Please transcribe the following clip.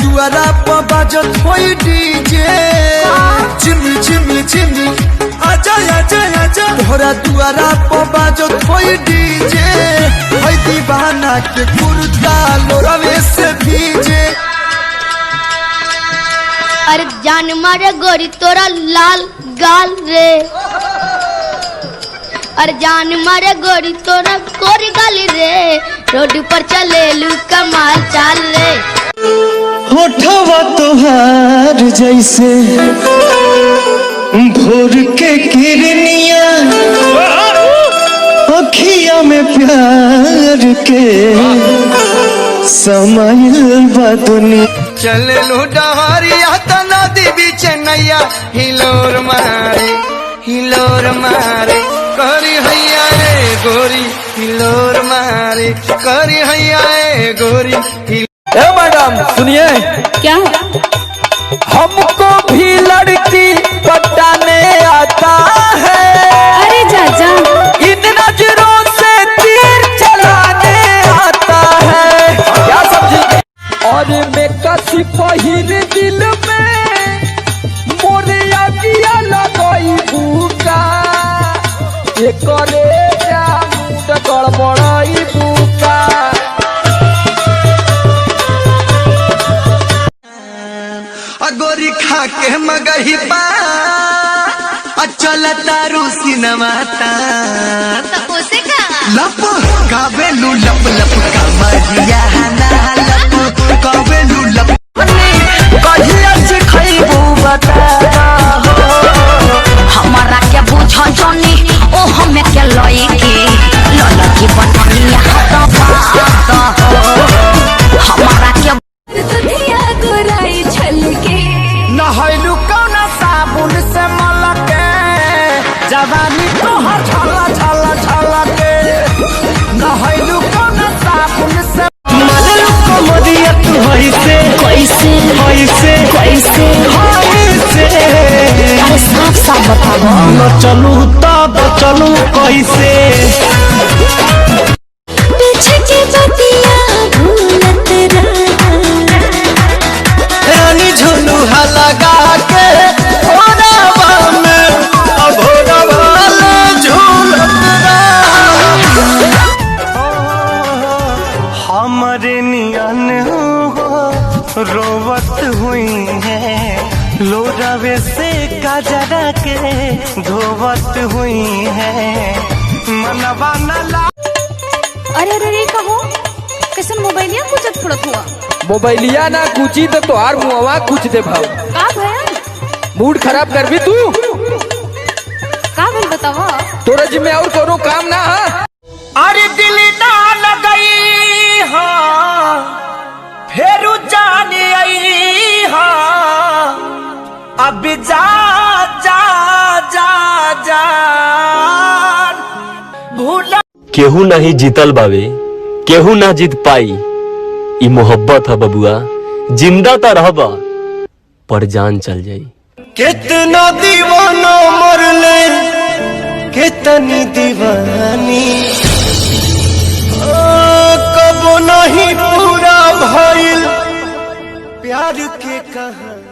दुआरा पर बाजत होई डीजे चिमी चिमी चिमी आजा आजा आजा तोहरा दुआरा पर बाजत होई डीजे होई दीवाना के कुर्ता लोरावे से भीजे। अरे जान मारे गोरी तोरा लाल गाल रे, अरे जान मारे गोरी तोरा गोरी गाल रे, रोड पर चले लू कमाल चाल रे। होठवा तोहार जैसे भोर के किरनिया, अखिया में प्यार के समाइल बा दुनिया। चले लो डहरिया त नदी बीच नैया हिलोर मारे करी हैया रे गोरी हिलोर मारे करी हैया रे गोरी। ए मैडम सुनिए, क्या हमको भी लड़की पटाने आता है। अरे चाचा इन नजरों से तीर चलाने आता है। क्या समझी? और मैं कसी पहिर दिल में मोरिया किया लगई भूका, ये करे जा मुंड गड़बड़ाई भूका। गोरी खा के मगही पा चल तारू सिनमाता लप कावेलू लप लप कमरिया ना लप कावेलू लप कहिया से खइबू बता हमारा के बुझ जनी ओ हमें के लई के ललकी बननिया हमारा के दुनिया गोराई छलके नहलू कौना साबुन से मलके जवानी तोहर छला छला छला के। नहलू कौना साबुन से मदल को मदिया तू कैसे कैसे कैसे कैसे कैसे अरे साफ साफ बताओ न चलू तब चलू कैसे। पीछे की बतिया भूलत रानी झुलू लगा के भोरवा में भोरवा झूलत हमारे नियन रोवत हुई है लोरावे से काजरा के धोवत हुई है मनवा न। अरे अरे कहो कैसन मोबाइलिया कुछ फुड़त हुआ मोबाइलिया ना कुची तो तोहार मुआवा कुछ दे भाव। का भया मूड खराब कर भी तू का भइल बतावा तोरा जिम्मे और कोनो काम ना है। अरे दिल ना लगई हा फेरू जाने आई हा अब जा जा जा जा भूला। केहू नहीं जीतल बावे केहू ना जीत पाई, ई मोहब्बत है बबुआ, जिंदा तो रहबा पर जान चल जाई। कितना दीवाना मरले कितनी दीवानी कबो नहीं पूरा भइल प्यार के कहानी।